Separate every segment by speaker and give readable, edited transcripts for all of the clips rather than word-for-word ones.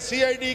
Speaker 1: CID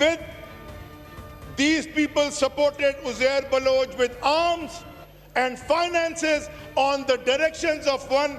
Speaker 1: with these people supported Uzair Baloch with arms and finances on the directions of one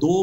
Speaker 2: 2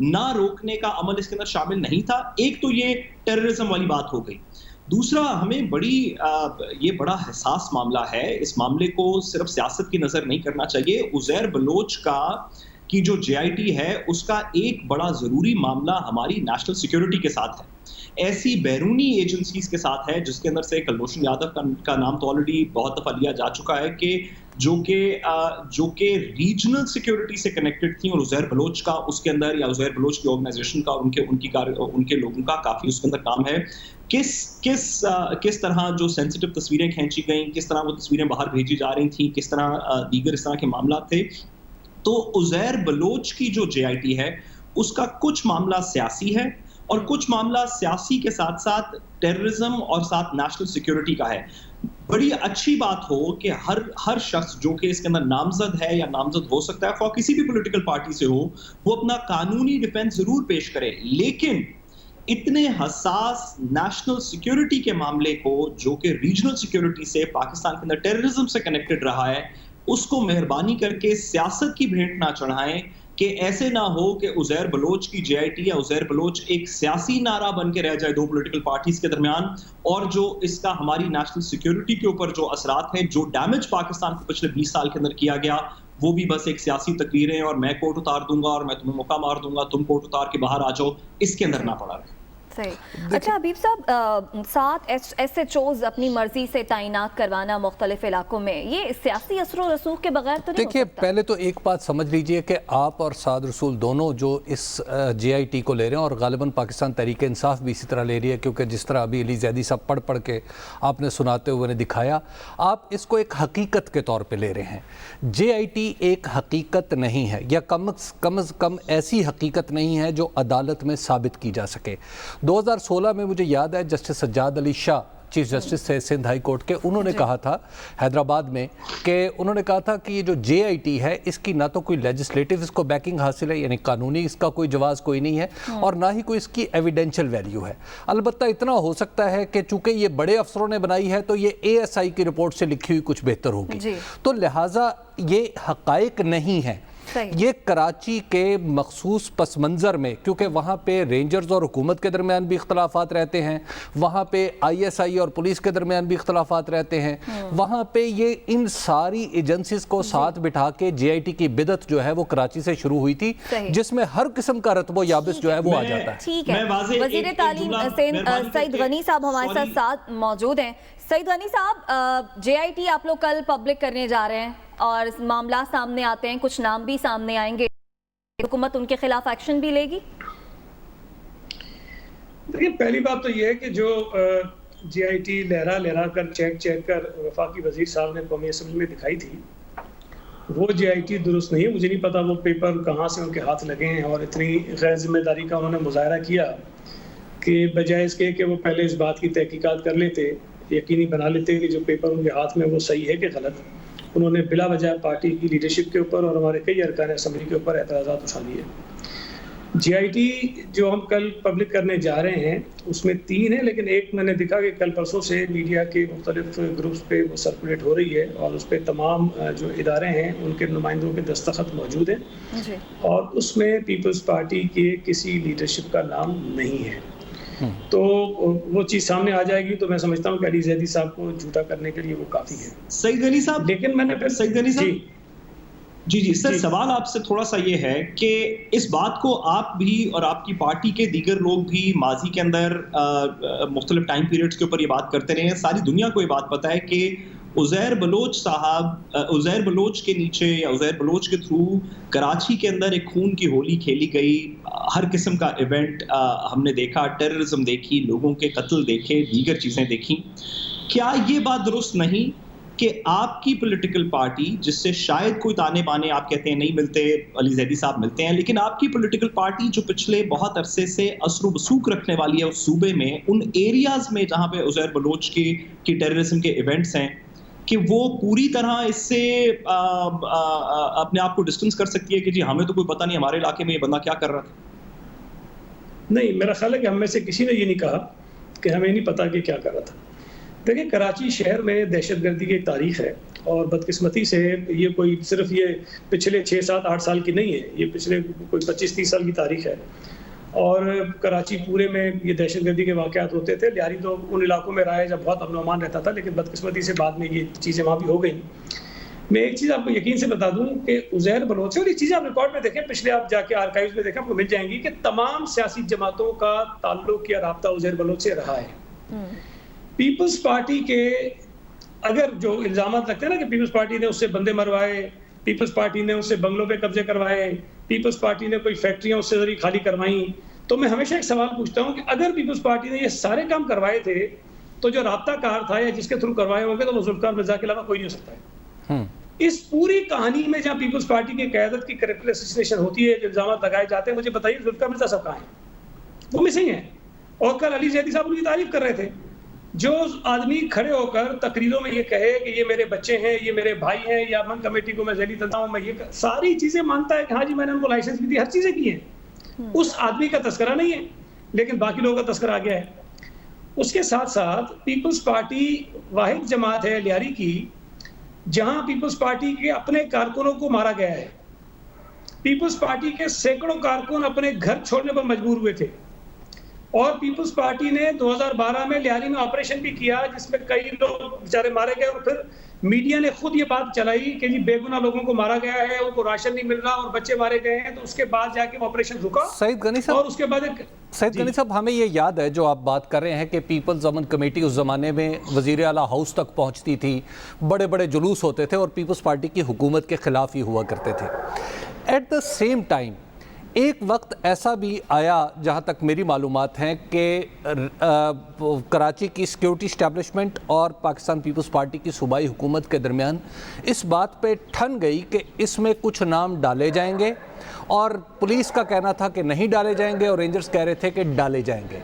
Speaker 2: نہ روکنے کا عمل اس کے اندر شامل نہیں تھا. ایک تو یہ ٹیررزم والی بات ہو گئی. دوسرا ہمیں یہ بڑا حساس معاملہ ہے, اس معاملے کو صرف سیاست کی نظر نہیں کرنا چاہیے. عزیر بلوچ کی جو جے آئی ٹی ہے اس کا ایک بڑا ضروری معاملہ ہماری نیشنل سیکیورٹی کے ساتھ ہے, ایسی بیرونی ایجنسیز کے ساتھ ہے, جس کے اندر سے کلبھوشن یادو کا نام تو آلریڈی بہت دفعہ لیا جا چکا ہے, کہ جو کہ ریجنل سیکیورٹی سے کنیکٹڈ تھیں, اور عزیر بلوچ کا اس کے اندر, یا عزیر بلوچ کی آرگنائزیشن کا, ان کے لوگوں کا کافی اس کے اندر کام ہے. کس طرح جو سینسٹیو تصویریں کھینچی گئیں, کس طرح وہ تصویریں باہر بھیجی جا رہی تھیں, کس طرح دیگر اس طرح کے معاملات تھے. تو عزیر بلوچ کی جو جے آئی ٹی ہے اس کا کچھ معاملہ سیاسی ہے, اور کچھ معاملہ سیاسی کے ساتھ ساتھ ٹیررزم اور ساتھ نیشنل سیکیورٹی کا ہے. بڑی اچھی بات ہو کہ ہر شخص جو کہ اس کے اندر نامزد ہے یا نامزد ہو سکتا ہے, خواہ کسی بھی پولیٹیکل پارٹی سے ہو, وہ اپنا قانونی ڈیفنس ضرور پیش کرے, لیکن اتنے حساس نیشنل سیکیورٹی کے معاملے کو, جو کہ ریجنل سیکیورٹی سے, پاکستان کے اندر ٹیررزم سے کنیکٹڈ رہا ہے, اس کو مہربانی کر کے سیاست کی بھینٹ نہ چڑھائیں, کہ ایسے نہ ہو کہ عزیر بلوچ کی جے آئی ٹی یا عزیر بلوچ ایک سیاسی نعرہ بن کے رہ جائے دو پولیٹیکل پارٹیز کے درمیان, اور جو اس کا ہماری نیشنل سیکیورٹی کے اوپر جو اثرات ہیں, جو ڈیمیج پاکستان کو پچھلے 20 سال کے اندر کیا گیا, وہ بھی بس ایک سیاسی تقریریں, اور میں کوٹ اتار دوں گا اور میں تمہیں موقع مار دوں گا, تم کوٹ اتار کے باہر آ جاؤ, اس کے اندر نہ پڑا رہے.
Speaker 3: صحیح. اچھا حبیب صاحب, 7 ایس ایچ اوز اپنی مرضی سے تعینات کروانا مختلف علاقوں میں, یہ سیاسی اثر و رسوخ کے بغیر تو نہیں ہو
Speaker 4: دیکھیے,
Speaker 3: سکتا؟
Speaker 4: پہلے تو ایک بات سمجھ لیجئے کہ آپ اور سعد رسول دونوں جو اس جے آئی ٹی کو لے رہے ہیں, اور غالباً پاکستان تحریک انصاف بھی اسی طرح لے رہی ہے, کیونکہ جس طرح ابھی علی زیدی صاحب پڑھ کے آپ نے سناتے ہوئے نے دکھایا, آپ اس کو ایک حقیقت کے طور پہ لے رہے ہیں. جے آئی ٹی ایک حقیقت نہیں ہے, یا کم از کم ایسی حقیقت نہیں ہے جو عدالت میں ثابت کی جا سکے. 2016 میں مجھے یاد ہے justice Sajjad Ali Shah chief justice تھے سندھ ہائی کورٹ کے, انہوں نے کہا تھا حیدرآباد میں, کہ انہوں نے کہا تھا کہ یہ جو جے آئی ٹی ہے اس کی نہ تو کوئی لیجسلیٹو اس کو بیکنگ حاصل ہے, یعنی قانونی اس کا کوئی جواز کوئی نہیں ہے, اور نہ ہی کوئی اس کی ایویڈینشل ویلیو ہے. البتہ اتنا ہو سکتا ہے کہ چونکہ یہ بڑے افسروں نے بنائی ہے تو یہ اے ایس آئی کی رپورٹ سے لکھی ہوئی کچھ بہتر ہوگی, تو لہٰذا یہ حقائق نہیں ہیں. یہ کراچی کے مخصوص پس منظر میں, کیونکہ وہاں پہ رینجرز اور حکومت کے درمیان بھی اختلافات رہتے ہیں, وہاں پہ آئی ایس آئی اور پولیس کے درمیان بھی اختلافات رہتے ہیں, وہاں پہ یہ ان ساری ایجنسیز کو ساتھ بٹھا کے جے آئی ٹی کی بدعت جو ہے وہ کراچی سے شروع ہوئی تھی, جس میں ہر قسم کا رتب و یابس جو ہے وہ آ جاتا ہے.
Speaker 3: ٹھیک ہے, وزیر تعلیم سعید غنی صاحب ہمارے ساتھ موجود ہیں. سعید غنی صاحب, جے آئی ٹی آپ لوگ کل پبلک کرنے جا رہے ہیں, اور معاملات سامنے آتے ہیں, کچھ نام بھی سامنے آئیں گے, حکومت ان کے خلاف ایکشن بھی لے گی؟
Speaker 5: دیکھیں, پہلی بات تو یہ ہے کہ جو جے آئی ٹی لہرا کر چیک کر وفاقی وزیر صاحب نے قومی اسمبلی میں دکھائی تھی, وہ جے آئی ٹی درست نہیں ہے. مجھے نہیں پتا وہ پیپر کہاں سے ان کے ہاتھ لگے ہیں, اور اتنی غیر ذمہ داری کا انہوں نے مظاہرہ کیا کہ بجائے اس کے کہ وہ پہلے اس بات کی تحقیقات کر لیتے, یقینی بنا لیتے کہ جو پیپر ان کے ہاتھ میں وہ صحیح ہے کہ غلط, انہوں نے بلا وجہ پارٹی کی لیڈرشپ کے اوپر اور ہمارے کئی ارکان اسمبلی کے اوپر اعتراضات اٹھا لیے. جے آئی ٹی جو ہم کل پبلک کرنے جا رہے ہیں اس میں 3 ہیں, لیکن ایک میں نے دیکھا کہ کل پرسوں سے میڈیا کے مختلف گروپس پہ وہ سرکولیٹ ہو رہی ہے, اور اس پہ تمام جو ادارے ہیں ان کے نمائندوں کے دستخط موجود ہیں, اور اس میں پیپلز پارٹی کے کسی لیڈرشپ کا نام نہیں ہے. تو وہ چیز سامنے آ جائے گی تو میں سمجھتا ہوں کہ علی زیدی صاحب کو جھوٹا کرنے کے لیے وہ کافی ہے.
Speaker 2: سعید غنی صاحب,
Speaker 5: لیکن میں نے
Speaker 2: سعید غنی صاحب جی سر, سوال آپ سے تھوڑا سا یہ ہے کہ اس بات کو آپ بھی اور آپ کی پارٹی کے دیگر لوگ بھی ماضی کے اندر مختلف ٹائم پیریڈز کے اوپر یہ بات کرتے رہے ہیں, ساری دنیا کو یہ بات پتہ ہے کہ عزیر بلوچ صاحب, عزیر بلوچ کے نیچے یا عزیر بلوچ کے تھرو کراچی کے اندر ایک خون کی ہولی کھیلی گئی, ہر قسم کا ایونٹ ہم نے دیکھا, ٹیررزم دیکھی, لوگوں کے قتل دیکھے, دیگر چیزیں دیکھیں. کیا یہ بات درست نہیں کہ آپ کی پولیٹیکل پارٹی, جس سے شاید کوئی تانے بانے آپ کہتے ہیں نہیں ملتے, علی زیدی صاحب ملتے ہیں, لیکن آپ کی پولیٹیکل پارٹی جو پچھلے بہت عرصے سے اثر و رسوخ رکھنے والی ہے اس صوبے میں, ان ایریاز میں جہاں پہ عزیر بلوچ کی ٹیررزم کے ایونٹس ہیں, کہ وہ پوری طرح اس سے اپنے آپ کو ڈسٹنس کر سکتی ہے کہ جی ہمیں تو کوئی پتہ نہیں ہمارے علاقے میں یہ بندہ کیا کر رہا تھا؟
Speaker 5: نہیں, میرا خیال ہے کہ ہم میں سے کسی نے یہ نہیں کہا کہ ہمیں نہیں پتا کہ کیا کر رہا تھا. دیکھیں, کراچی شہر میں دہشت گردی کی ایک تاریخ ہے, اور بدقسمتی سے یہ کوئی صرف یہ پچھلے 6-7-8 سال کی نہیں ہے، یہ پچھلے کوئی 25-30 سال کی تاریخ ہے، اور کراچی پورے میں یہ دہشت گردی کے واقعات ہوتے تھے. لیاری تو ان علاقوں میں رہا ہے جب بہت امن و امان رہتا تھا، لیکن بدقسمتی سے بعد میں یہ چیزیں وہاں بھی ہو گئیں. میں ایک چیز آپ کو یقین سے بتا دوں کہ عزیر بلوچ، اور یہ چیزیں آپ ریکارڈ میں دیکھیں، پچھلے آپ جا کے آرکائیوز میں دیکھیں، آپ کو مل جائیں گی کہ تمام سیاسی جماعتوں کا تعلق یا رابطہ عزیر بلوچ سے رہا ہے. پیپلز پارٹی کے اگر جو الزامات لگتے ہیں نا کہ پیپلز پارٹی نے اس سے بندے مروائے، پیپلز پارٹی نے اس سے بنگلوں پہ قبضے کروائے، پیپلز پارٹی نے کوئی فیکٹریاں اس سے ذریعے خالی کروائیں، تو میں ہمیشہ ایک سوال پوچھتا ہوں کہ اگر پیپلز پارٹی نے یہ سارے کام کروائے تھے تو جو رابطہ کار تھا یا جس کے تھرو کروائے ہوں گے تو وہ ذوالفقار مرزا کے علاوہ کوئی نہیں ہو سکتا ہے. اس پوری کہانی میں جہاں پیپلز پارٹی کی قیادت کی کریکٹر اسیسینیشن ہوتی ہے، الزامات لگائے جاتے ہیں، مجھے بتائیے ذوالفقار مرزا صاحب کہاں ہیں؟ وہ مسنگ ہیں. اور کل علی زیدی صاحب ان کی تعریف کر رہے تھے. جو آدمی کھڑے ہو کر تقریروں میں یہ کہے کہ یہ میرے بچے ہیں، یہ میرے بھائی ہیں، یا من کمیٹی کو میں ذیلی تنظیم ہوں، میں یہ ساری چیزیں مانتا ہے کہ ہاں جی میں نے ان کو لائسنس بھی دی، ہر چیزیں کی ہیں، اس آدمی کا تذکرہ نہیں ہے، لیکن باقی لوگوں کا تذکرہ آ گیا ہے. اس کے ساتھ ساتھ پیپلز پارٹی واحد جماعت ہے لیاری کی جہاں پیپلز پارٹی کے اپنے کارکنوں کو مارا گیا ہے. پیپلز پارٹی کے سینکڑوں کارکن اپنے گھر چھوڑنے پر مجبور ہوئے تھے، اور پیپلز پارٹی نے 2012 میں لیاری میں آپریشن بھی کیا جس میں کئی لوگ بیچارے مارے گئے، اور پھر میڈیا نے خود یہ بات چلائی کہ جی بے گناہ لوگوں کو مارا گیا ہے، ان کو راشن نہیں مل رہا اور بچے مارے گئے ہیں. تو اس کے بعد جا کے آپریشن رکا.
Speaker 4: سعید غنی صاحب،
Speaker 5: اور اس کے بعد
Speaker 4: سعید غنی صاحب، ہمیں یہ یاد ہے جو آپ بات کر رہے ہیں کہ پیپلز امن کمیٹی اس زمانے میں وزیر اعلیٰ ہاؤس تک پہنچتی تھی، بڑے بڑے جلوس ہوتے تھے اور پیپلز پارٹی کی حکومت کے خلاف ہی ہوا کرتے تھے. ایٹ دا سیم ٹائم ایک وقت ایسا بھی آیا جہاں تک میری معلومات ہیں کہ کراچی کی سیکیورٹی اسٹیبلشمنٹ اور پاکستان پیپلز پارٹی کی صوبائی حکومت کے درمیان اس بات پہ ٹھن گئی کہ اس میں کچھ نام ڈالے جائیں گے، اور پولیس کا کہنا تھا کہ نہیں ڈالے جائیں گے اور رینجرز کہہ رہے تھے کہ ڈالے جائیں گے.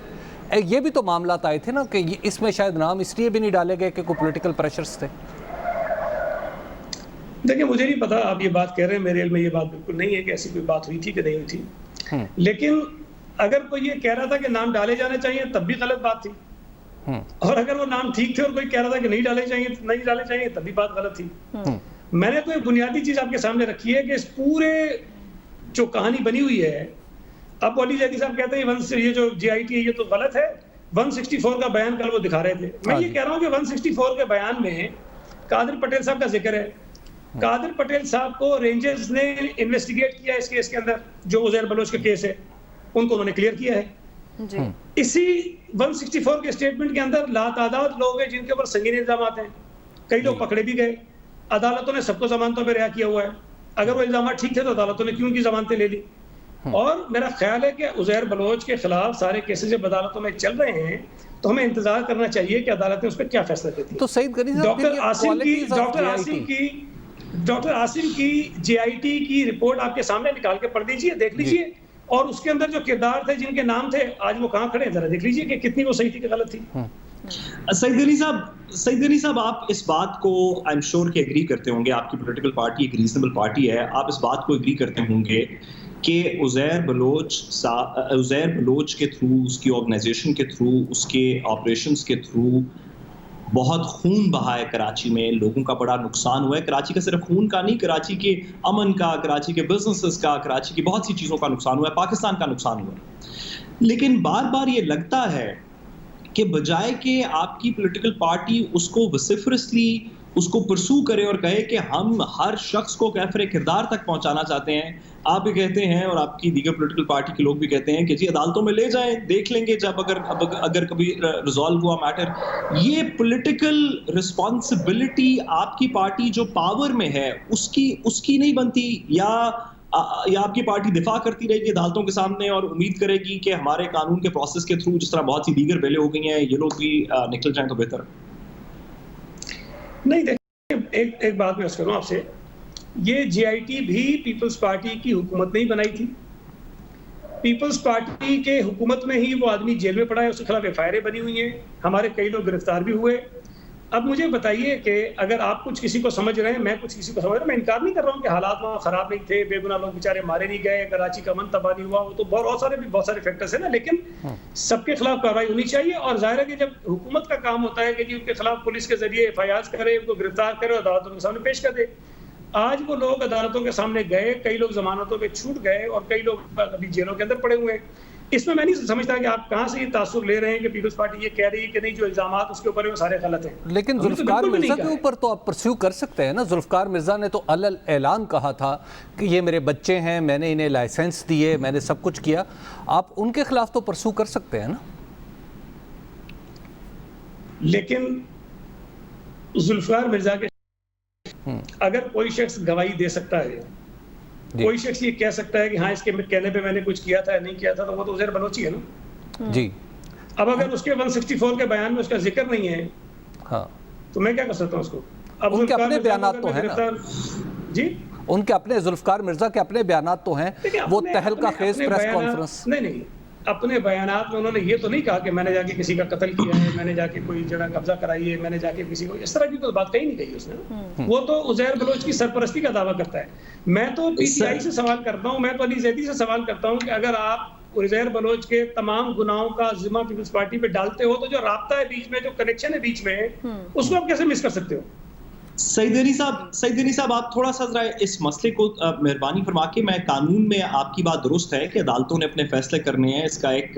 Speaker 4: یہ بھی تو معاملات آئے تھے نا کہ اس میں شاید نام اس لیے بھی نہیں ڈالے گئے کہ کوئی پولیٹیکل پریشرز تھے.
Speaker 5: دیکھیں مجھے نہیں پتا آپ یہ بات کہہ رہے ہیں، میرے علم میں یہ بات بالکل نہیں ہے کہ ایسی کوئی بات ہوئی تھی کہ نہیں ہوئی تھی. لیکن اگر کوئی یہ کہہ رہا تھا کہ نام ڈالے جانے چاہیے تب بھی غلط بات تھی، اور اگر وہ نام ٹھیک تھے اور کوئی کہہ رہا تھا کہ نہیں ڈالے چاہیے تب بھی بات غلط تھی. میں نے تو ایک بنیادی چیز آپ کے سامنے رکھی ہے کہ اس پورے جو کہانی بنی ہوئی ہے، اب علی زیدی صاحب کہتے ہیں یہ جو جی آئی ٹی ہے یہ تو غلط ہے. 164 کا بیان کل وہ دکھا رہے تھے. میں یہ کہہ رہا ہوں کہ 164 کے بیان میں قادر پٹیل صاحب کا ذکر ہے. قادر پٹیل صاحب کو رینجرز نے انویسٹیگیٹ کیا اس کیس کے اندر، جو عزیر بلوچ کا کیس ہے، ان کو انہوں نے کلیئر کیا ہے. اسی 164 کے اسٹیٹمنٹ کے اندر لاتعداد لوگ ہیں جن کے اوپر سنگین الزامات ہیں، کئی لوگ پکڑے بھی گئے، عدالتوں نے سب کو ضمانتوں پہ رہا کیا ہوا ہے. اگر وہ الزامات ٹھیک تھے تو عدالتوں نے کیوں کی ضمانتیں لے لی. اور میرا خیال ہے کہ عزیر بلوچ کے خلاف سارے کیسز جب عدالتوں میں چل رہے ہیں تو ہمیں انتظار کرنا چاہیے کہ عدالتیں اس پہ کیا فیصلہ دیتی ہیں.
Speaker 4: تو سعید غنی صاحب،
Speaker 5: ڈاکٹر عاصم کی جے آئی ٹی کی رپورٹ آپ کے سامنے نکال کے پڑھ دیجئے، دیکھ لیجئے، اور اس کے اندر جو کردار تھے جن کے نام تھے آج وہ کہاں کھڑے ہیں، ذرا دیکھ لیجئے کہ کتنی وہ صحیح تھی کہ غلط تھی.
Speaker 2: سعید غنی صاحب، آپ اس بات کو آئی ایم شیور کہ ایگری کرتے ہوں گے، آپ کی پولیٹیکل پارٹی ایک ریزنیبل پارٹی ہے، آپ اس بات کو ایگری کرتے ہوں گے کہ عزیر بلوچ کے تھرو، اس کی آرگنائزیشن کے تھرو، اس کے آپریشنز کے تھرو بہت خون بہا ہے کراچی میں، لوگوں کا بڑا نقصان ہوا ہے. کراچی کا صرف خون کا نہیں، کراچی کے امن کا، کراچی کے بزنسز کا، کراچی کی بہت سی چیزوں کا نقصان ہوا ہے، پاکستان کا نقصان ہوا ہے. لیکن بار بار یہ لگتا ہے کہ بجائے کہ آپ کی پولیٹیکل پارٹی اس کو وسیفرسلی اس کو پرسو کرے اور کہے کہ ہم ہر شخص کو کیفر کردار تک پہنچانا چاہتے ہیں، آپ بھی کہتے ہیں اور آپ کی دیگر پولیٹیکل پارٹی کے لوگ بھی کہتے ہیں کہ جی عدالتوں میں لے جائیں، دیکھ لیں گے جب اگر کبھی ریزالو ہوا میٹر. یہ پولیٹیکل رسپانسبلٹی آپ کی پارٹی جو پاور میں ہے اس کی نہیں بنتی، یا آپ کی پارٹی دفاع کرتی رہے گی عدالتوں کے سامنے اور امید کرے گی کہ ہمارے قانون کے پروسیس کے تھرو، جس طرح بہت سی دیگر بیلیں ہو گئی ہیں، یہ لوگ بھی نکل جائیں تو بہتر.
Speaker 5: نہیں دیکھیں، ایک بات میں عرض کروں آپ سے، یہ جے آئی ٹی بھی پیپلز پارٹی کی حکومت نہیں بنائی تھی. پیپلز پارٹی کے حکومت میں ہی وہ آدمی جیل میں پڑا ہے، اس کے خلاف ایف آئی آریں بنی ہوئی ہیں، ہمارے کئی لوگ گرفتار بھی ہوئے. اب مجھے بتائیے کہ اگر آپ کچھ کسی کو سمجھ رہے ہیں، میں کچھ کسی کو سمجھ رہا ہوں، میں انکار نہیں کر رہا ہوں کہ حالات وہاں خراب نہیں تھے، بے گناہ لوگ بیچارے مارے نہیں گئے، کراچی کا امن تباہ نہیں ہوا، وہ تو بہت سارے فیکٹرز ہیں نا، لیکن سب کے خلاف کارروائی ہونی چاہیے. اور ظاہر ہے کہ جب حکومت کا کام ہوتا ہے کہ جی ان کے خلاف پولیس کے ذریعے FIRs کرے، ان کو گرفتار کرے اور عدالتوں کے سامنے پیش کر دے. آج وہ لوگ عدالتوں کے سامنے گئے، کئی لوگ ضمانتوں پہ چھوٹ گئے اور کئی لوگ ابھی جیلوں کے اندر پڑے ہوئے ہیں. اس میں نہیں سمجھتا کہ آپ کہاں سے یہ تاثر لے رہے ہیں کہ پیپلز پارٹی یہ کہہ رہی ہے کہ نہیں جو الزامات اس کے اوپر ہیں وہ سارے غلط ہیں.
Speaker 4: لیکن ذوالفقار مرزا کے اوپر تو آپ پرسیو کر سکتے ہیں نا. ذوالفقار مرزا نے تو علل اعلان کہا تھا کہ یہ میرے بچے ہیں، میں نے انہیں لائسنس دیے، میں نے سب کچھ کیا. آپ ان کے خلاف تو پرسیو کر سکتے ہیں نا.
Speaker 5: لیکن ذوالفقار مرزا کے اگر کوئی شخص گواہی دے سکتا ہے، کوئی شخص یہ کہہ سکتا ہے کہ ہاں اس کے کہنے پہ میں نے کچھ کیا تھا یا نہیں کیا تھا، تو وہ تو عزیر بلوچی ہے نا.
Speaker 4: جی.
Speaker 5: اب اگر اس کے 164 کے بیان میں اس کا ذکر نہیں ہے
Speaker 4: ہاں
Speaker 5: تو میں کیا کر سکتا ہوں اس کو؟ اب
Speaker 4: ان کے اپنے بیانات تو ہیں نا.
Speaker 5: جی
Speaker 4: ان کے اپنے ذوالفقار مرزا کے اپنے بیانات تو ہیں. وہ تہلکہ خیز پریس کانفرنس
Speaker 5: نہیں اپنے بیانات میں انہوں نے یہ تو نہیں کہا کہ میں نے جا کے کسی کا قتل کیا ہے، میں نے جا کے کوئی جگہ قبضہ کرائی ہے، میں نے جا کے کسی کو، اس طرح کی تو بات کہیں نہیں کہی اس نے. وہ تو عزیر بلوچ کی سرپرستی کا دعویٰ کرتا ہے. میں تو PTI سے سوال کرتا ہوں، میں تو علی زیدی سے سوال کرتا ہوں کہ اگر آپ عزیر بلوچ کے تمام گناہوں کا ذمہ پیپلز پارٹی پہ ڈالتے ہو تو جو رابطہ ہے بیچ میں، جو کنیکشن ہے بیچ میں، اس کو آپ کیسے مس کر سکتے ہو؟
Speaker 2: سعید دینی صاحب آپ تھوڑا سا ذرا اس مسئلے کو مہربانی فرما کے، میں قانون میں آپ کی بات درست ہے کہ عدالتوں نے اپنے فیصلے کرنے ہیں، اس کا ایک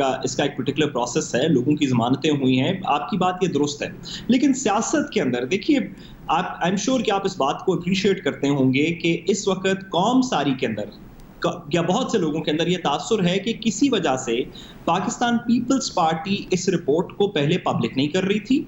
Speaker 2: پرٹیکولر پروسیس ہے، لوگوں کی ضمانتیں ہوئی ہیں، آپ کی بات یہ درست ہے. لیکن سیاست کے اندر دیکھیے، آپ آئی ایم شیور کہ آپ اس بات کو اپریشیٹ کرتے ہوں گے کہ اس وقت قوم ساری کے اندر یا بہت سے لوگوں کے اندر یہ تاثر ہے کہ کسی وجہ سے پاکستان پیپلز پارٹی اس رپورٹ کو پہلے پبلک نہیں کر رہی تھی،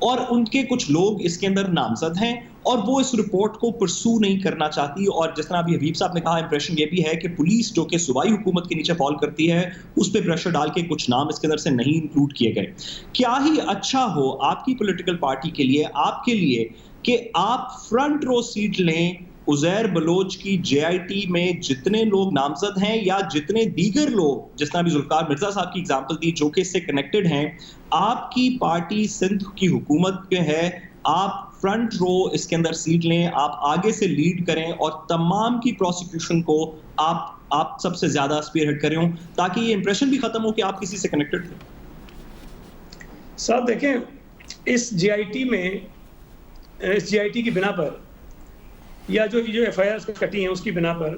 Speaker 2: اور ان کے کچھ لوگ اس کے اندر نامزد ہیں اور وہ اس رپورٹ کو پرسو نہیں کرنا چاہتی. اور جس طرح ابھی حبیب صاحب نے کہا، امپریشن یہ بھی ہے کہ پولیس جو کہ صوبائی حکومت کے نیچے فال کرتی ہے، اس پہ پریشر ڈال کے کچھ نام اس کے اندر سے نہیں انکلوڈ کیے گئے. کیا ہی اچھا ہو آپ کی پولیٹیکل پارٹی کے لیے، آپ کے لیے، کہ آپ فرنٹ رو سیٹ لیں عزیر بلوچ کی JIT میں جتنے لوگ نامزد ہیں یا جتنے دیگر لوگ، جس طرح بھی ذوالفقار مرزا صاحب کی اگزامپل دی، جو کہ اس سے کنیکٹڈ ہیں. آپ کی پارٹی سندھ کی حکومت کے ہے، آپ فرنٹ رو اس کے اندر سیٹ لیں، آپ آگے سے لیڈ کریں اور تمام کی پروسیکیوشن کو آپ سب سے زیادہ اسپیئر ہیڈ کریں، تاکہ یہ امپریشن بھی ختم ہو کہ آپ کسی سے کنیکٹڈ تھے.
Speaker 5: صاحب دیکھیں، اس JIT کی بنا پر یا جو FIRs کٹی ہیں اس کی بنا پر،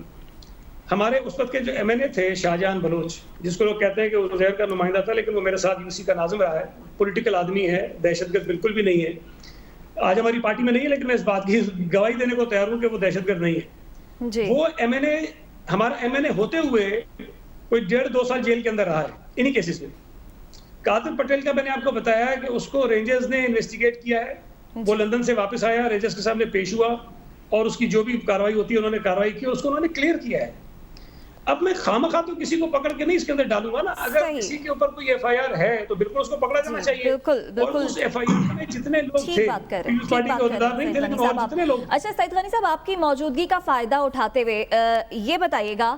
Speaker 5: ہمارے اس وقت کے جو MNA تھے شاہجہان بلوچ، جس کو لوگ کہتے ہیں کہ وہ عزیر کا نمائندہ تھا، لیکن وہ میرے ساتھ UC کا ناظم رہا ہے، پولیٹیکل آدمی ہے، دہشت گرد بالکل بھی نہیں ہے. آج ہماری پارٹی میں نہیں ہے، لیکن میں اس بات کی گواہی دینے کو تیار ہوں کہ وہ دہشت گرد نہیں ہے.
Speaker 3: جی.
Speaker 5: وہ MNA، ہمارا MNA ہوتے ہوئے کوئی 1.5-2 سال جیل کے اندر رہا ہے انہی کیسز میں. قادر پٹیل کا میں نے آپ کو بتایا ہے کہ اس کو رینجرز نے انویسٹیگیٹ کیا ہے، وہ لندن سے واپس آیا، رینجرز کے سامنے پیش ہوا اور اس کی جو بھی کارروائی ہوتی ہے انہوں نے کارروائی کی، اس کو انہوں نے کلیئر کیا ہے. اب میں خامخواہ تو کسی کو پکڑ کے نہیں اس کے اندر ڈالوں گا نا. اگر کسی کے اوپر کوئی FIR ہے تو بالکل اس کو پکڑا جانا چاہیے. اور اس FIR میں جتنے لوگ تھے، پیپلز پارٹی کے عہدیدار نہیں تھے، لیکن اور جتنے لوگ.
Speaker 3: اچھا سعید غنی صاحب، آپ کی موجودگی کا فائدہ اٹھاتے ہوئے یہ بتائیے گا،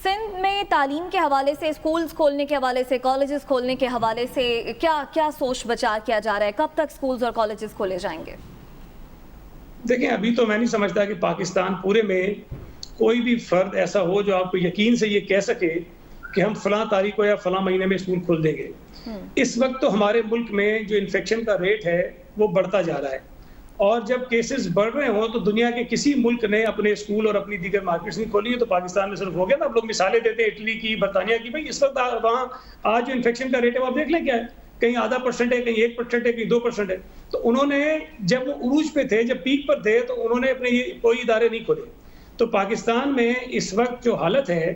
Speaker 3: سندھ میں تعلیم کے حوالے سے، اسکولز کھولنے کے حوالے سے، کالجز کھولنے کے حوالے سے کیا سوچ بچار کیا جا رہا ہے؟ کب تک اسکولز اور کالجز کھولے جائیں گے؟
Speaker 5: دیکھیں، ابھی تو میں نہیں سمجھتا کہ پاکستان پورے میں کوئی بھی فرد ایسا ہو جو آپ کو یقین سے یہ کہہ سکے کہ ہم فلاں تاریخ کو یا فلاں مہینے میں اسکول کھول دیں گے. اس وقت تو ہمارے ملک میں جو انفیکشن کا ریٹ ہے وہ بڑھتا جا رہا ہے، اور جب کیسز بڑھ رہے ہوں تو دنیا کے کسی ملک نے اپنے اسکول اور اپنی دیگر مارکیٹس نہیں کھولی ہے، تو پاکستان میں صرف ہو گیا نا. اب لوگ مثالیں دیتے ہیں اٹلی کی، برطانیہ کی. بھائی اس وقت وہاں آج جو انفیکشن کا ریٹ ہے وہ آپ دیکھ لیں کیا ہے، کہیں 0.5% ہے، کہیں 1% ہے، کہیں 2% ہے. تو انہوں نے جب وہ عروج پہ تھے، جب پیک پر تھے، تو انہوں نے اپنے کوئی ادارے نہیں کھولے. تو پاکستان میں اس وقت جو حالت ہے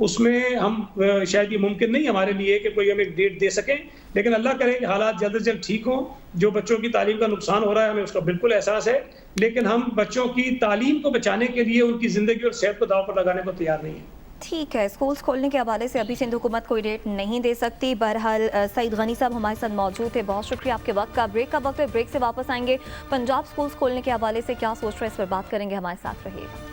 Speaker 5: اس میں ہم شاید یہ ممکن نہیں ہمارے لیے کہ کوئی ہم ایک ڈیٹ دے سکیں، لیکن اللہ کرے کہ حالات جلد از جلد ٹھیک ہوں. جو بچوں کی تعلیم کا نقصان ہو رہا ہے ہمیں اس کا بالکل احساس ہے، لیکن ہم بچوں کی تعلیم کو بچانے کے لیے ان کی زندگی اور صحت کو داؤ پر لگانے کو تیار نہیں ہیں.
Speaker 3: ٹھیک ہے، اسکولز کھولنے کے حوالے سے ابھی سندھ حکومت کوئی ڈیٹ نہیں دے سکتی. بہرحال سعید غنی صاحب ہمارے ساتھ موجود تھے، بہت شکریہ آپ کے وقت کا. بریک کا وقت ہے، بریک سے واپس آئیں گے. پنجاب اسکولز کھولنے کے حوالے سے کیا سوچ رہے ہیں اس پر بات کریں گے، ہمارے ساتھ رہیے گا.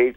Speaker 6: 8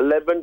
Speaker 6: 11,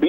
Speaker 6: B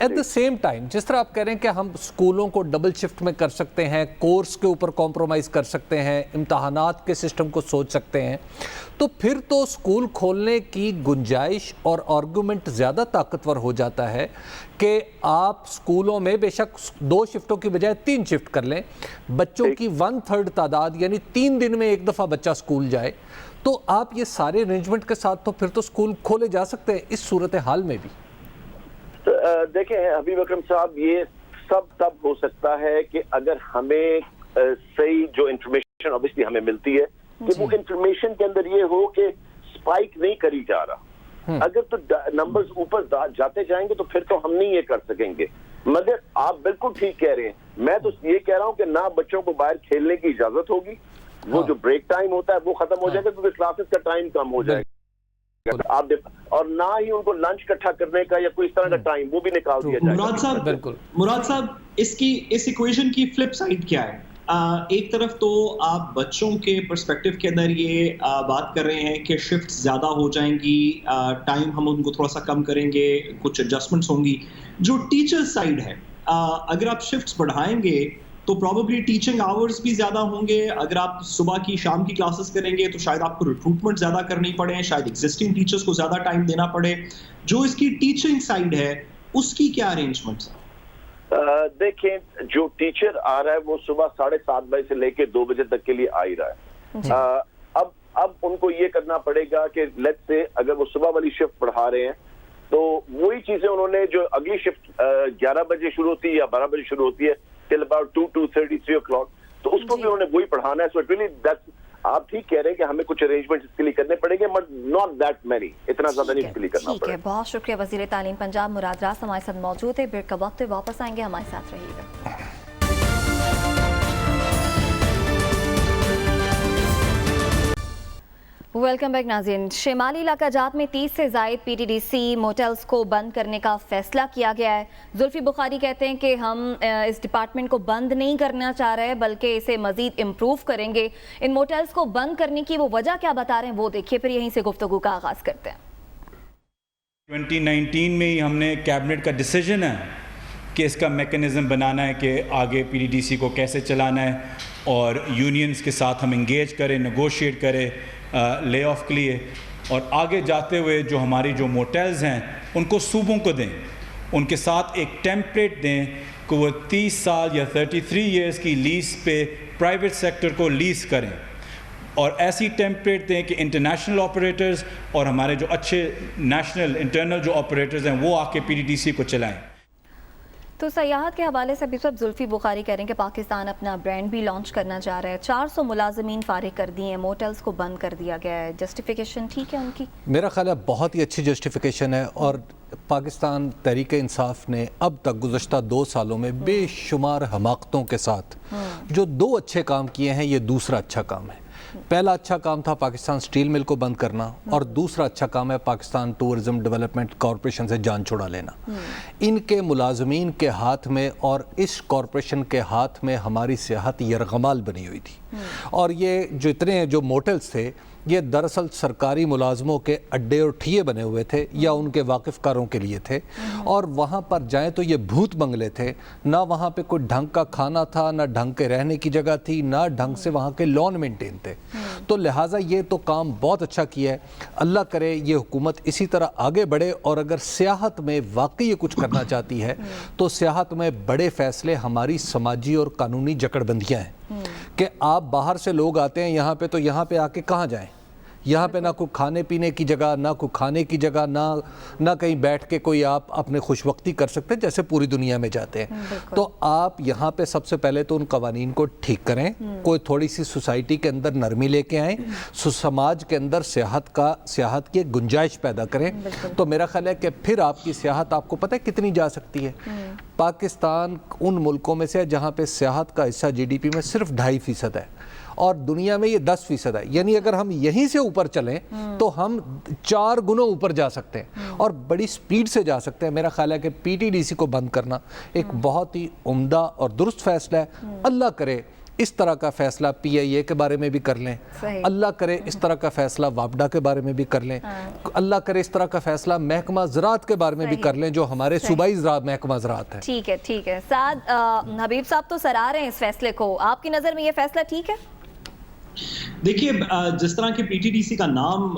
Speaker 4: at the same time جس طرح آپ کہہ رہے ہیں کہ ہم اسکولوں کو ڈبل شفٹ میں کر سکتے ہیں, کورس کے اوپر کمپرومائز کر سکتے ہیں, امتحانات کے سسٹم کو سوچ سکتے ہیں, تو پھر تو اسکول کھولنے کی گنجائش اور آرگومنٹ زیادہ طاقتور ہو جاتا ہے کہ آپ اسکولوں میں بے شک 2 شفٹوں کی بجائے 3 شفٹ کر لیں, بچوں کی 1/3 تعداد یعنی 3 دن میں ایک دفعہ بچہ اسکول جائے, تو آپ یہ سارے ارینجمنٹ کے ساتھ تو پھر تو اسکول کھولے جا سکتے ہیں اس صورتحال میں بھی.
Speaker 6: دیکھیں حبیب اکرم صاحب, یہ سب تب ہو سکتا ہے کہ اگر ہمیں صحیح جو انفارمیشن obviously ہمیں ملتی ہے کہ وہ انفارمیشن کے اندر یہ ہو کہ سپائک نہیں کری جا رہا. اگر تو نمبرز اوپر جاتے جائیں گے تو پھر تو ہم نہیں یہ کر سکیں گے. مگر آپ بالکل ٹھیک کہہ رہے ہیں, میں تو یہ کہہ رہا ہوں کہ نہ بچوں کو باہر کھیلنے کی اجازت ہوگی, وہ جو بریک ٹائم ہوتا ہے وہ ختم ہو جائے گا کیونکہ کلاسز کا ٹائم کم ہو جائے گا, آپ اور نہ ہی ان کو لنچ اکٹھا کرنے کا یا کوئی اس طرح کا ٹائم وہ بھی نکال دیا جائے گا.
Speaker 2: مراد صاحب اس ایکویشن کی فلپ سائڈ کیا ہے؟ ایک طرف تو آپ بچوں کے پرسپیکٹو کے اندر یہ بات کر رہے ہیں کہ شفٹ زیادہ ہو جائیں گی, ٹائم ہم ان کو تھوڑا سا کم کریں گے, کچھ ایڈجسٹمنٹس ہوں گی. جو ٹیچر سائڈ ہے, اگر آپ شفٹس بڑھائیں گے تو پروبیبلی ٹیچنگ آورز بھی زیادہ ہوں گے. اگر آپ صبح کی شام کی کلاسز کریں گے تو شاید آپ کو ریکروٹمنٹ زیادہ کرنی پڑے, شاید ایگزسٹنگ ٹیچرز کو زیادہ ٹائم دینا پڑے. جو اس کی ٹیچنگ سائڈ ہے اس کی کیا ارینجمنٹس ہیں؟
Speaker 6: دیکھیں جو ٹیچر آ رہا ہے وہ صبح 7:30 بجے سے لے کے 2 بجے تک کے لیے آ ہی رہا ہے. اب ان کو یہ کرنا پڑے گا کہ لیٹس سے اگر وہ صبح والی شفٹ پڑھا رہے ہیں تو وہی چیزیں انہوں نے جو اگلی شفٹ 11 بجے شروع ہوتی ہے یا 12 بجے شروع ہوتی ہے till about 2:30, 3 o'clock, تو اس کو بھی انہوں نے وہی پڑھانا ہے. So really آپ ٹھیک کہہ رہے ہیں کہ ہمیں کچھ ارینجمنٹ اس کے لیے کرنے پڑیں گے, بٹ ناٹ دیٹ مینی, اتنا زیادہ نہیں اس کے لیے کرنا پڑے گا.
Speaker 3: بہت شکریہ وزیر تعلیم پنجاب مراد راز ہمارے ساتھ موجود ہے. بریک کا وقت واپس آئیں گے, ہمارے ساتھ رہیے گا. ویلکم بیک ناظرین. شمالی علاقہ جات میں 30 سے زائد پی ٹی ڈی سی موٹلز کو بند کرنے کا فیصلہ کیا گیا ہے. زلفی بخاری کہتے ہیں کہ ہم اس ڈپارٹمنٹ کو بند نہیں کرنا چاہ رہے بلکہ اسے مزید امپروو کریں گے. ان موٹلز کو بند کرنے کی وہ وجہ کیا بتا رہے ہیں وہ دیکھیے, پھر یہیں سے گفتگو کا آغاز کرتے ہیں.
Speaker 7: 2019 میں ہی ہم نے کیبنٹ کا ڈیسیجن ہے کہ اس کا میکنزم بنانا ہے کہ آگے پی ڈی ڈی سی کو کیسے چلانا ہے, اور یونینز کے ساتھ ہم انگیج کریں, نیگوشیٹ کریں لے آف کے لیے, اور آگے جاتے ہوئے جو ہماری جو موٹیلز ہیں ان کو صوبوں کو دیں, ان کے ساتھ ایک ٹیمپلیٹ دیں کہ وہ 30 سال یا 33 ایئرز کی لیز پہ پرائیویٹ سیکٹر کو لیز کریں, اور ایسی ٹیمپلیٹ دیں کہ انٹرنیشنل آپریٹرز اور ہمارے جو اچھے نیشنل انٹرنل جو آپریٹرز ہیں وہ آ کے پی ڈی ڈی سی کو چلائیں.
Speaker 3: تو سیاحت کے حوالے سے بھی سب زلفی بخاری کہہ رہے ہیں کہ پاکستان اپنا برانڈ بھی لانچ کرنا چاہ رہا ہے. 400 ملازمین فارغ کر دیے ہیں, موٹلز کو بند کر دیا گیا ہے. جسٹیفیکیشن ٹھیک ہے ان کی؟
Speaker 4: میرا خیال ہے بہت ہی اچھی جسٹیفیکیشن ہے, اور پاکستان تحریک انصاف نے اب تک گزشتہ 2 سالوں میں بے شمار حماقتوں کے ساتھ جو 2 اچھے کام کیے ہیں, یہ دوسرا اچھا کام ہے. پہلا اچھا کام تھا پاکستان سٹیل مل کو بند کرنا, اور دوسرا اچھا کام ہے پاکستان ٹورزم ڈیولپمنٹ کارپوریشن سے جان چھڑا لینا. ان کے ملازمین کے ہاتھ میں اور اس کارپوریشن کے ہاتھ میں ہماری سیاحت یرغمال بنی ہوئی تھی, اور یہ جو اتنے جو موٹلز تھے یہ دراصل سرکاری ملازموں کے اڈے اور ٹھیے بنے ہوئے تھے یا ان کے واقف کاروں کے لیے تھے, اور وہاں پر جائیں تو یہ بھوت بنگلے تھے. نہ وہاں پہ کوئی ڈھنگ کا کھانا تھا, نہ ڈھنگ کے رہنے کی جگہ تھی, نہ ڈھنگ سے وہاں کے لان مینٹین تھے. تو لہٰذا یہ تو کام بہت اچھا کیا ہے. اللہ کرے یہ حکومت اسی طرح آگے بڑھے, اور اگر سیاحت میں واقعی یہ کچھ کرنا چاہتی ہے تو سیاحت میں بڑے فیصلے ہماری سماجی اور قانونی جکڑ بندیاں ہیں کہ آپ باہر سے لوگ آتے ہیں یہاں پہ, تو یہاں پہ آ کے کہاں جائیں؟ یہاں پہ نہ کوئی کھانے پینے کی جگہ, نہ کوئی کھانے کی جگہ, نہ کہیں بیٹھ کے کوئی آپ اپنے خوش وقتی کر سکتے جیسے پوری دنیا میں جاتے ہیں. تو آپ یہاں پہ سب سے پہلے تو ان قوانین کو ٹھیک کریں, کوئی تھوڑی سی سوسائٹی کے اندر نرمی لے کے آئیں, سماج کے اندر سیاحت کی ایک گنجائش پیدا کریں. تو میرا خیال ہے کہ پھر آپ کی سیاحت آپ کو پتہ ہے کتنی جا سکتی ہے. پاکستان ان ملکوں میں سے ہے جہاں پہ سیاحت کا حصہ جی ڈی پی میں صرف 2.5% ہے, اور دنیا میں یہ 10% ہے. یعنی اگر ہم یہیں سے اوپر چلیں تو ہم 4 گنا اوپر جا سکتے ہیں اور بڑی سپیڈ سے جا سکتے ہیں. میرا خیال ہے کہ پی ٹی ڈی سی کو بند کرنا ایک بہت ہی عمدہ اور درست فیصلہ ہے. اللہ کرے اس طرح کا فیصلہ پی آئی اے کے بارے میں بھی کر لیں, اللہ کرے اس طرح کا فیصلہ وابڈا کے بارے میں بھی کر لیں, اللہ کرے اس طرح کا فیصلہ محکمہ زراعت کے بارے میں بھی کر لیں جو ہمارے صوبائی محکمہ زراعت ہے.
Speaker 3: ٹھیک ہے. سعد, حبیب صاحب تو سراہ رہے ہیں اس فیصلے کو, آپ کی نظر میں یہ فیصلہ ٹھیک ہے؟
Speaker 2: دیکھیے, جس طرح کہ پی ٹی ڈی سی کا نام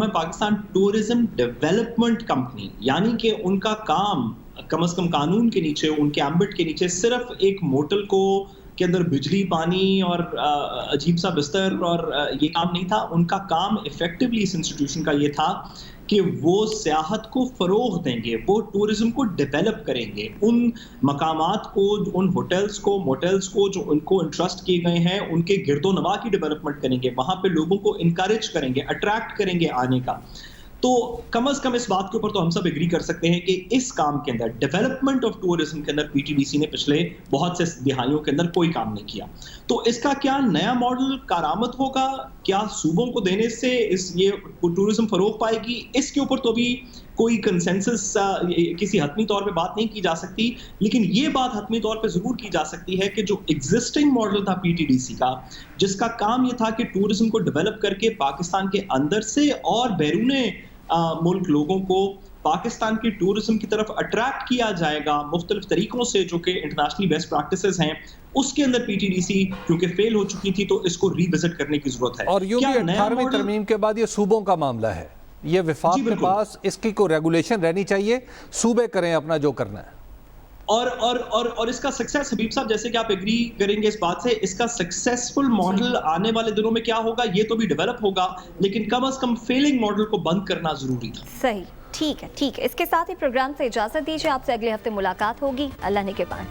Speaker 2: ہے پاکستان ٹورزم ڈیولپمنٹ کمپنی, یعنی کہ ان کا کام کم از کم قانون کے نیچے, ان کے ایمبٹ کے نیچے صرف ایک موٹل کو کے اندر بجلی, پانی اور عجیب سا بستر اور یہ کام نہیں تھا. ان کا کام ایفیکٹولی اس انسٹیٹیوشن کا یہ تھا کہ وہ سیاحت کو فروغ دیں گے, وہ ٹورزم کو ڈیولپ کریں گے, ان مقامات کو, ان ہوٹلز کو, موٹلز کو جو ان کو انٹرسٹ کیے گئے ہیں ان کے گرد و نواح کی ڈیولپمنٹ کریں گے, وہاں پہ لوگوں کو انکریج کریں گے, اٹریکٹ کریں گے آنے کا. تو کم از کم اس بات کے اوپر تو ہم سب ایگری کر سکتے ہیں کہ اس کام کے اندر, ڈیولپمنٹ آف ٹورزم کے اندر پی ٹی ڈی سی نے پچھلے بہت سے دہائیوں کے اندر کوئی کام نہیں کیا. تو اس کا کیا نیا ماڈل کارآمد ہوگا, کیا صوبوں کو دینے سے یہ ٹورزم فروغ پائے گی, اس کے اوپر تو بھی کوئی کنسنسس کسی حتمی طور پہ بات نہیں کی جا سکتی. لیکن یہ بات حتمی طور پہ ضرور کی جا سکتی ہے کہ جو ایگزسٹنگ ماڈل تھا پی ٹی ڈی سی کا, جس کا کام یہ تھا کہ ٹورزم کو ڈیولپ کر کے پاکستان کے اندر سے اور بیرون ملک لوگوں کو پاکستان کی ٹورزم کی طرف اٹریکٹ کیا جائے گا مختلف طریقوں سے جو کہ انٹرنیشنلی بیسٹ پریکٹسز ہیں, اس کے اندر پی ٹی ڈی سی کیونکہ فیل ہو چکی تھی تو اس کو ری وزٹ کرنے کی ضرورت ہے.
Speaker 4: اور یوں بھی 18ویں ترمیم کے بعد یہ صوبوں کا معاملہ ہے, یہ وفاق کے پاس اس کی کوئی ریگولیشن رہنی چاہیے, صوبے کریں اپنا جو کرنا ہے.
Speaker 2: اور اس کا سکسیس, حبیب صاحب جیسے کہ آپ ایگری کریں گے اس بات سے, اس کا سکسیسفل ماڈل آنے والے دنوں میں کیا ہوگا یہ تو بھی ڈیولپ ہوگا, لیکن کم از کم فیلنگ ماڈل کو بند کرنا ضروری تھا.
Speaker 3: صحیح, ٹھیک ہے. اس کے ساتھ ہی پروگرام سے اجازت دیجیے, آپ سے اگلے ہفتے ملاقات ہوگی. اللہ نے کے پائے.